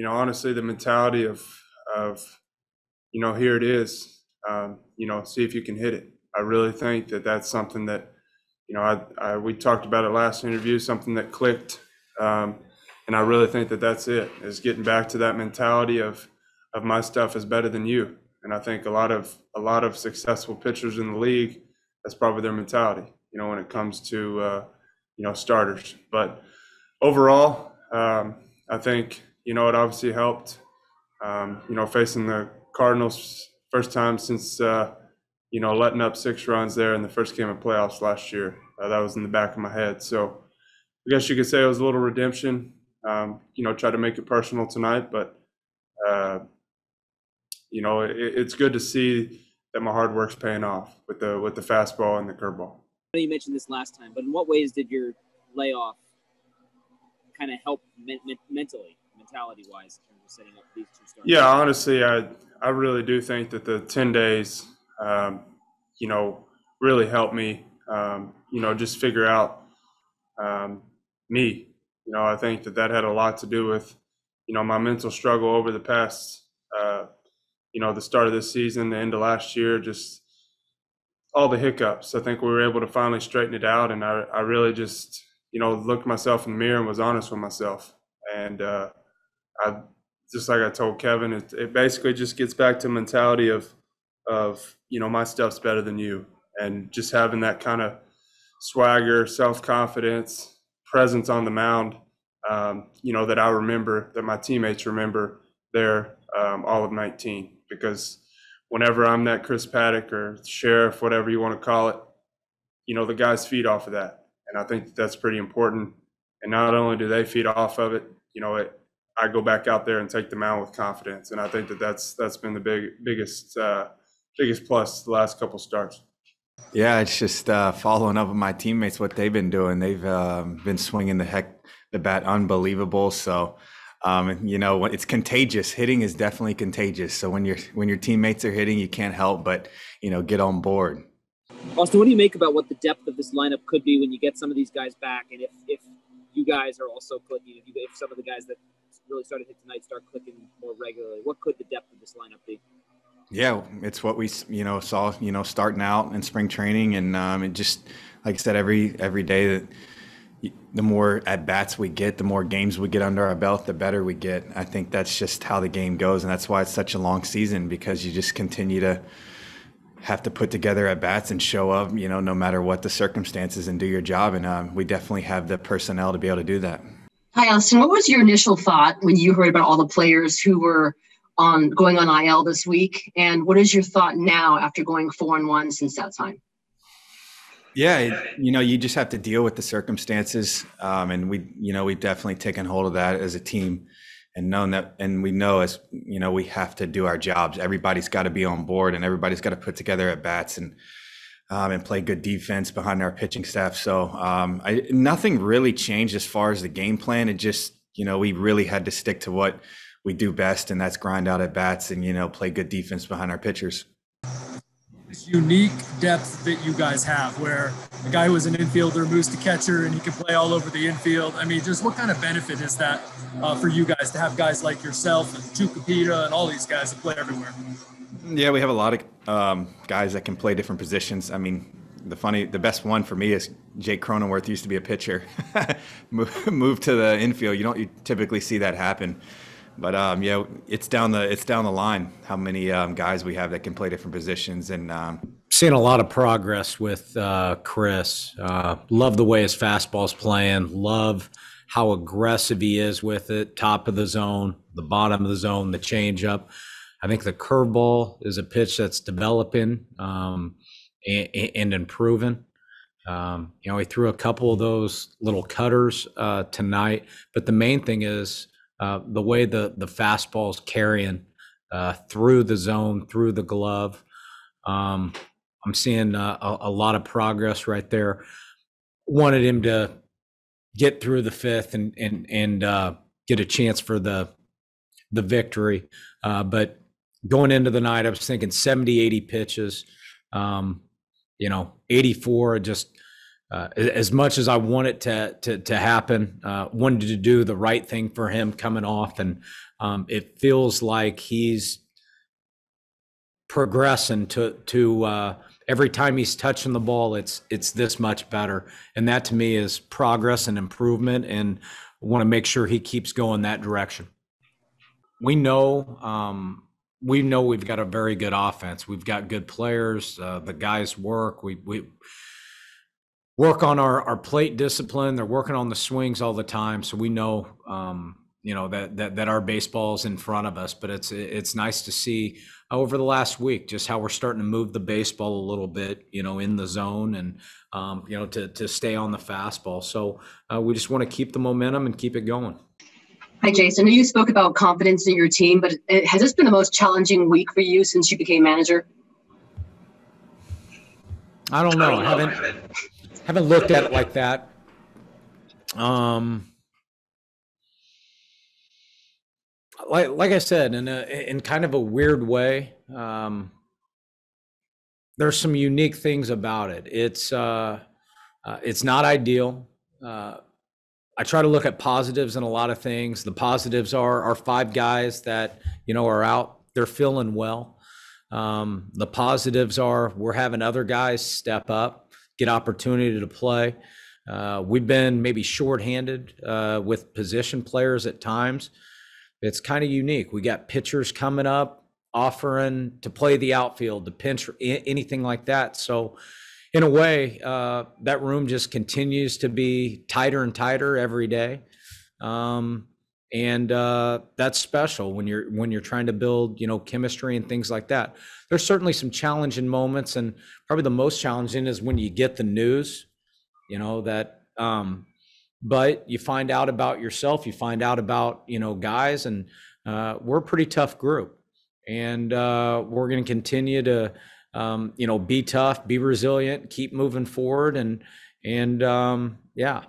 honestly, the mentality of here it is. See if you can hit it. I really think that that's something that, we talked about it last interview, something that clicked. And I really think that that's it, is getting back to that mentality of my stuff is better than you. And I think a lot of successful pitchers in the league, that's probably their mentality, when it comes to, starters. But overall, I think, it obviously helped, facing the Cardinals first time since, letting up 6 runs there in the first game of playoffs last year. That was in the back of my head. So I guess you could say it was a little redemption, try to make it personal tonight. But, it's good to see that my hard work's paying off with the fastball and the curveball. I know you mentioned this last time, but in what ways did your layoff kind of help mentality-wise, in terms of setting up these 2 starts? Yeah, honestly, I really do think that the 10 days, really helped me, just figure out me. I think that had a lot to do with, my mental struggle over the past, the start of this season, the end of last year, just all the hiccups. I think we were able to finally straighten it out. And I really just, looked myself in the mirror and was honest with myself. And I just like I told Kevin, it basically just gets back to mentality of my stuff's better than you, and just having that kind of swagger, self-confidence, presence on the mound, that I remember, that my teammates remember there all of 19. Because whenever I'm that Chris Paddack or Sheriff, whatever you want to call it, the guys feed off of that. And I think that's pretty important. And not only do they feed off of it, I go back out there and take the mound with confidence. And I think that's been the biggest plus the last couple starts. Yeah, it's just following up with my teammates, what they've been doing. They've been swinging the bat unbelievable. So, it's contagious. Hitting is definitely contagious. So when your teammates are hitting, you can't help but, get on board. Austin, what do you make about what the depth of this lineup could be when you get some of these guys back? And if you guys are also clicking, if some of the guys that really started hit tonight start clicking more regularly, what could the depth of this lineup be? Yeah, it's what we, saw, starting out in spring training. And it just, like I said, every day that the more at-bats we get, the more games we get under our belt, the better we get. I think that's just how the game goes. And that's why it's such a long season, because you just continue to have to put together at-bats and show up, no matter what the circumstances, and do your job. And we definitely have the personnel to be able to do that. Hi, Austin. What was your initial thought when you heard about all the players who were going on IL this week? And what is your thought now after going 4-1 since that time? Yeah, you just have to deal with the circumstances. And we've definitely taken hold of that as a team, and known that, and we know as, we have to do our jobs. Everybody's got to be on board, and everybody's got to put together at bats and play good defense behind our pitching staff. So nothing really changed as far as the game plan. It just, we really had to stick to what we do best, and that's grind out at bats and, play good defense behind our pitchers. This unique depth that you guys have, where a guy who is an infielder moves to catcher and he can play all over the infield. I mean, just what kind of benefit is that for you guys to have guys like yourself and Tucapita and all these guys that play everywhere? Yeah, we have a lot of guys that can play different positions. I mean, the best one for me is Jake Cronenworth. Used to be a pitcher, moved to the infield. You typically see that happen. But it's down the line how many guys we have that can play different positions, and seeing a lot of progress with Chris. Love the way his fastball's playing. Love how aggressive he is with it. Top of the zone, the bottom of the zone, the changeup. I think the curveball is a pitch that's developing and improving. He threw a couple of those little cutters tonight, but the main thing is the way the fastball's carrying through the zone, through the glove. I'm seeing a lot of progress right there. Wanted him to get through the fifth and get a chance for the victory. But going into the night, I was thinking 70, 80 pitches, 84, just as much as I want it to happen, wanted to do the right thing for him coming off, and it feels like he's progressing to every time he's touching the ball, it's this much better, and that to me is progress and improvement, and want to make sure he keeps going that direction. We know we've got a very good offense. We've got good players. The guys work. We work on our plate discipline. They're working on the swings all the time. So we know, that our baseball is in front of us, but it's nice to see over the last week just how we're starting to move the baseball a little bit, in the zone, and, to stay on the fastball. So we just want to keep the momentum and keep it going. Hi, Jayce. I know you spoke about confidence in your team, but has this been the most challenging week for you since you became manager? I don't know. I haven't looked at it like that. Like I said, in kind of a weird way, there's some unique things about it. It's not ideal. I try to look at positives in a lot of things. The positives are our 5 guys that, are out. They're feeling well. The positives are we're having other guys step up, get opportunity to play. We've been maybe shorthanded with position players at times. It's kind of unique. We got pitchers coming up, offering to play the outfield, to pinch, anything like that. So in a way, that room just continues to be tighter and tighter every day. And that's special when you're trying to build, chemistry and things like that. There's certainly some challenging moments, and probably the most challenging is when you get the news, but you find out about yourself, you find out about, guys, and we're a pretty tough group, and we're going to continue to, be tough, be resilient, keep moving forward, and yeah.